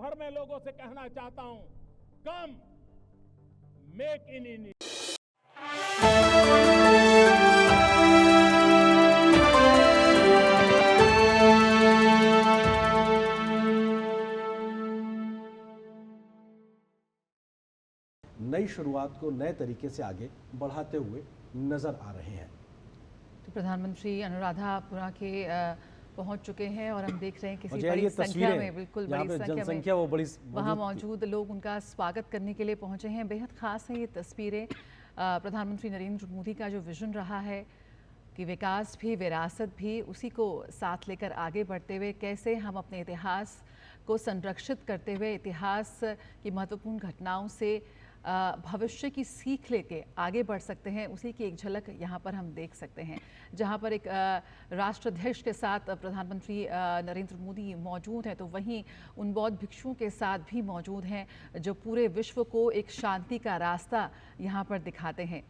भर में लोगों से कहना चाहता हूं, कम मेक इन इंडिया। नई शुरुआत को नए तरीके से आगे बढ़ाते हुए नजर आ रहे हैं। तो प्रधानमंत्री अनुराधापुरा के पहुंच चुके हैं और हम देख रहे हैं किसी ये बड़ी संख्या तस्वीरें में, बिल्कुल यहाँ बड़ी पे संख्या जनसंख्या वो बड़ी वहाँ मौजूद लोग उनका स्वागत करने के लिए पहुंचे हैं। बेहद खास है ये तस्वीरें। प्रधानमंत्री नरेंद्र मोदी का जो विजन रहा है कि विकास भी विरासत भी, उसी को साथ लेकर आगे बढ़ते हुए कैसे हम अपने इतिहास को संरक्षित करते हुए इतिहास की महत्वपूर्ण घटनाओं से भविष्य की सीख लेके आगे बढ़ सकते हैं, उसी की एक झलक यहाँ पर हम देख सकते हैं, जहाँ पर एक राष्ट्राध्यक्ष के साथ प्रधानमंत्री नरेंद्र मोदी मौजूद हैं, तो वहीं उन बौद्ध भिक्षुओं के साथ भी मौजूद हैं जो पूरे विश्व को एक शांति का रास्ता यहाँ पर दिखाते हैं।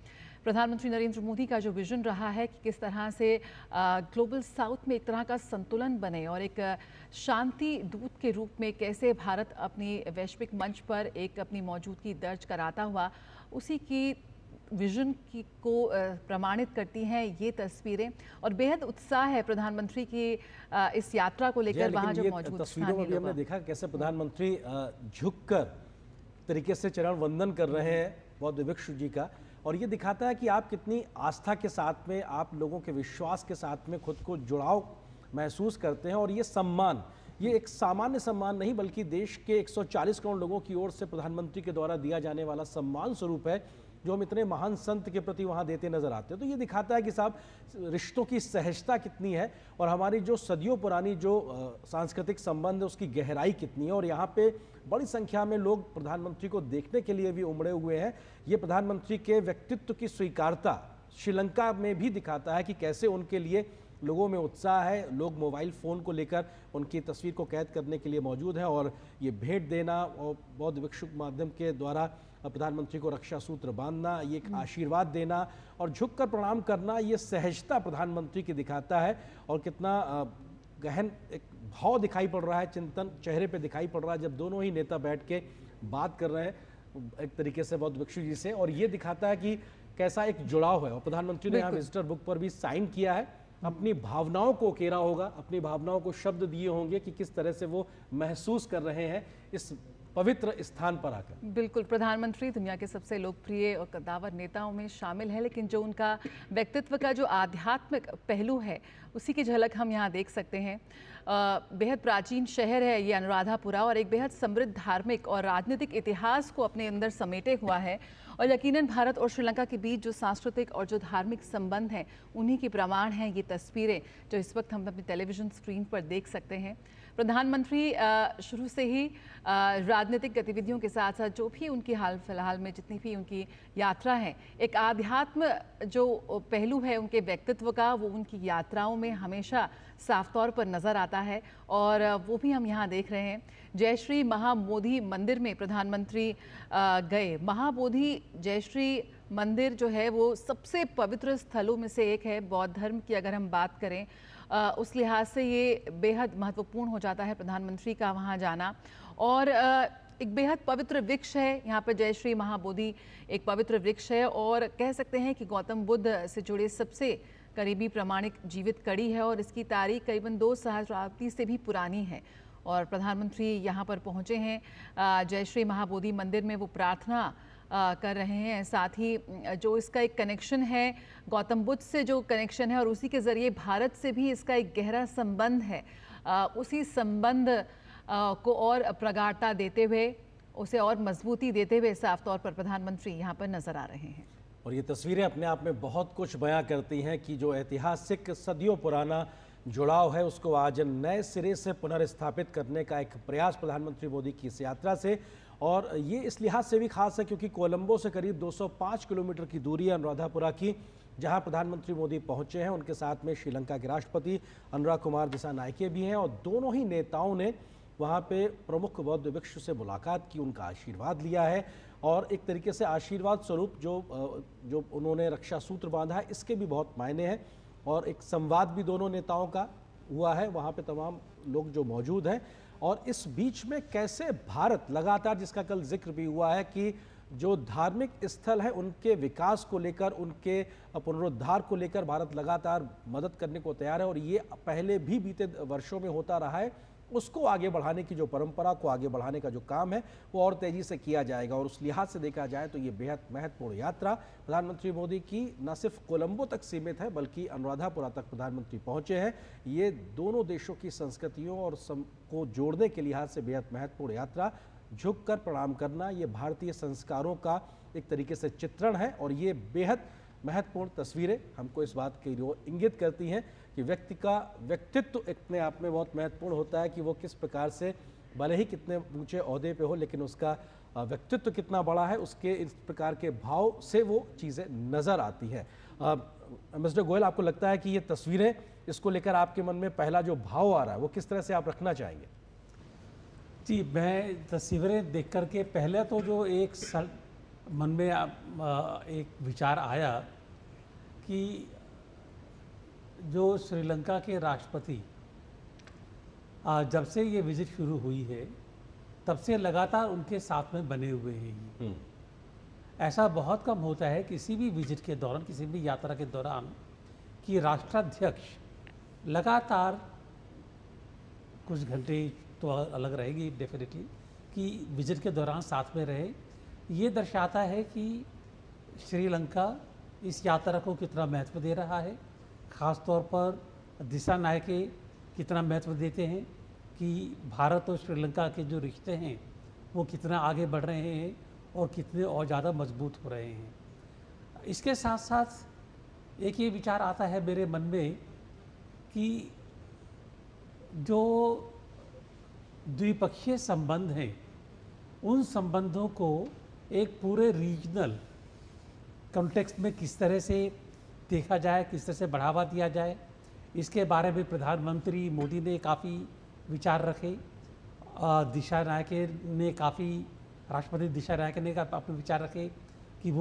प्रधानमंत्री नरेंद्र मोदी का जो विजन रहा है कि किस तरह से ग्लोबल साउथ में एक तरह का संतुलन बने और एक शांति दूत के रूप में कैसे भारत अपनी वैश्विक मंच पर एक अपनी मौजूदगी दर्ज कराता हुआ, उसी की विजन की को प्रमाणित करती हैं ये तस्वीरें। और बेहद उत्साह है प्रधानमंत्री की इस यात्रा को लेकर वहाँ जो मौजूद तस्वीरों में भी हमने देखा कैसे प्रधानमंत्री झुककर तरीके से चरण वंदन कर रहे हैं बौद्ध भिक्षु जी का, और ये दिखाता है कि आप कितनी आस्था के साथ में, आप लोगों के विश्वास के साथ में खुद को जुड़ाव महसूस करते हैं। और ये सम्मान, ये एक सामान्य सम्मान नहीं बल्कि देश के 140 करोड़ लोगों की ओर से प्रधानमंत्री के द्वारा दिया जाने वाला सम्मान स्वरूप है, जो हम इतने महान संत के प्रति वहाँ देते नजर आते हैं। तो ये दिखाता है कि साहब रिश्तों की सहजता कितनी है और हमारी जो सदियों पुरानी जो सांस्कृतिक संबंध है उसकी गहराई कितनी है। और यहाँ पे बड़ी संख्या में लोग प्रधानमंत्री को देखने के लिए भी उमड़े हुए हैं। ये प्रधानमंत्री के व्यक्तित्व की स्वीकारता श्रीलंका में भी दिखाता है कि कैसे उनके लिए लोगों में उत्साह है। लोग मोबाइल फ़ोन को लेकर उनकी तस्वीर को कैद करने के लिए मौजूद हैं और ये भेंट देना और बौद्ध भिक्षु माध्यम के द्वारा प्रधानमंत्री को रक्षा सूत्र बांधना, ये एक आशीर्वाद देना और झुककर प्रणाम करना, ये सहजता प्रधानमंत्री की दिखाता है। और कितना गहन एक भाव दिखाई पड़ रहा है, चिंतन चेहरे पे दिखाई पड़ रहा है जब दोनों ही नेता बैठ के बात कर रहे हैं एक तरीके से बौद्ध भिक्षु जी से। और ये दिखाता है कि कैसा एक जुड़ाव है। और प्रधानमंत्री ने यहाँ विजिटर बुक पर भी साइन किया है, अपनी भावनाओं को उकेरा होगा, अपनी भावनाओं को शब्द दिए होंगे कि किस तरह से वो महसूस कर रहे हैं इस पवित्र स्थान पर आकर। बिल्कुल, प्रधानमंत्री दुनिया के सबसे लोकप्रिय और कद्दावर नेताओं में शामिल है, लेकिन जो उनका व्यक्तित्व का जो आध्यात्मिक पहलू है उसी की झलक हम यहाँ देख सकते हैं। बेहद प्राचीन शहर है ये अनुराधापुरा और एक बेहद समृद्ध धार्मिक और राजनीतिक इतिहास को अपने अंदर समेटे हुआ है। और यकीनन भारत और श्रीलंका के बीच जो सांस्कृतिक और जो धार्मिक संबंध हैं उन्हीं की प्रमाण हैं ये तस्वीरें जो इस वक्त हम अपनी टेलीविज़न स्क्रीन पर देख सकते हैं। प्रधानमंत्री शुरू से ही राजनीतिक गतिविधियों के साथ साथ जो भी उनकी हाल फिलहाल में जितनी भी उनकी यात्रा है, एक आध्यात्म जो पहलू है उनके व्यक्तित्व का, वो उनकी यात्राओं में हमेशा साफ तौर पर नज़र आता है। और वो भी हम यहाँ देख रहे हैं। जयश्री महाबोधि मंदिर में प्रधानमंत्री गए। महाबोधि जयश्री मंदिर जो है वो सबसे पवित्र स्थलों में से एक है। बौद्ध धर्म की अगर हम बात करें उस लिहाज से ये बेहद महत्वपूर्ण हो जाता है प्रधानमंत्री का वहाँ जाना। और एक बेहद पवित्र वृक्ष है यहाँ पर, जयश्री महाबोधि एक पवित्र वृक्ष है और कह सकते हैं कि गौतम बुद्ध से जुड़े सबसे करीबी प्रमाणिक जीवित कड़ी है और इसकी तारीख करीबन 2 सहस्राब्दी से भी पुरानी है। और प्रधानमंत्री यहाँ पर पहुँचे हैं जयश्री महाबोधि मंदिर में, वो प्रार्थना कर रहे हैं। साथ ही जो इसका एक कनेक्शन है गौतम बुद्ध से, जो कनेक्शन है और उसी के ज़रिए भारत से भी इसका एक गहरा संबंध है, उसी संबंध को और प्रगाढ़ता देते हुए, उसे और मजबूती देते हुए साफ तौर पर प्रधानमंत्री यहाँ पर नजर आ रहे हैं। और ये तस्वीरें अपने आप में बहुत कुछ बयां करती हैं कि जो ऐतिहासिक सदियों पुराना जुड़ाव है उसको आज नए सिरे से पुनर्स्थापित करने का एक प्रयास प्रधानमंत्री मोदी की इस यात्रा से। और ये इस लिहाज से भी खास है क्योंकि कोलंबो से करीब 205 किलोमीटर की दूरी है अनुराधापुरा की, जहां प्रधानमंत्री मोदी पहुंचे हैं। उनके साथ में श्रीलंका के राष्ट्रपति अनुराग कुमार दिसानायके भी हैं और दोनों ही नेताओं ने वहां पे प्रमुख बौद्ध भिक्षु से मुलाकात की, उनका आशीर्वाद लिया है। और एक तरीके से आशीर्वाद स्वरूप जो उन्होंने रक्षा सूत्र बांधा है इसके भी बहुत मायने हैं। और एक संवाद भी दोनों नेताओं का हुआ है वहाँ पे, तमाम लोग जो मौजूद हैं। और इस बीच में कैसे भारत लगातार, जिसका कल जिक्र भी हुआ है कि जो धार्मिक स्थल है उनके विकास को लेकर, उनके पुनरुद्धार को लेकर भारत लगातार मदद करने को तैयार है और ये पहले भी बीते वर्षों में होता रहा है, उसको आगे बढ़ाने की जो परंपरा को आगे बढ़ाने का जो काम है वो और तेजी से किया जाएगा। और उस लिहाज से देखा जाए तो ये बेहद महत्वपूर्ण यात्रा प्रधानमंत्री मोदी की न सिर्फ कोलंबो तक सीमित है बल्कि अनुराधापुरा तक प्रधानमंत्री पहुंचे हैं। ये दोनों देशों की संस्कृतियों और को जोड़ने के लिहाज से बेहद महत्वपूर्ण यात्रा, झुककर प्रणाम करना, ये भारतीय संस्कारों का एक तरीके से चित्रण है और ये बेहद महत्वपूर्ण तस्वीरें हमको इस बात की ओर इंगित करती हैं कि व्यक्ति का व्यक्तित्व अपने आप में बहुत महत्वपूर्ण होता है कि वो किस प्रकार से, भले ही कितने ऊंचे ओहदे पे हो, लेकिन उसका व्यक्तित्व कितना बड़ा है, उसके इस प्रकार के भाव से वो चीज़ें नज़र आती हैं। मिस्टर गोयल, आपको लगता है कि ये तस्वीरें, इसको लेकर आपके मन में पहला जो भाव आ रहा है वो किस तरह से आप रखना चाहेंगे? जी, मैं तस्वीरें देख करके पहले तो जो एक मन में एक विचार आया कि जो श्रीलंका के राष्ट्रपति जब से ये विजिट शुरू हुई है तब से लगातार उनके साथ में बने हुए हैं। ऐसा बहुत कम होता है किसी भी विजिट के दौरान, किसी भी यात्रा के दौरान, कि राष्ट्राध्यक्ष लगातार कुछ घंटे तो अलग रहेगी डेफिनेटली, कि विजिट के दौरान साथ में रहे। ये दर्शाता है कि श्रीलंका इस यात्रा को कितना महत्व दे रहा है, ख़ास तौर पर दिशा नायके कितना महत्व देते हैं कि भारत और श्रीलंका के जो रिश्ते हैं वो कितना आगे बढ़ रहे हैं और कितने और ज़्यादा मजबूत हो रहे हैं। इसके साथ साथ एक ये विचार आता है मेरे मन में कि जो द्विपक्षीय संबंध हैं उन संबंधों को एक पूरे रीजनल कॉन्टेक्स्ट में किस तरह से देखा जाए, किस तरह से बढ़ावा दिया जाए, इसके बारे में प्रधानमंत्री मोदी ने काफ़ी विचार रखे। दिशा नायके ने काफ़ी, राष्ट्रपति दिशा नायके ने अपने विचार रखे कि वो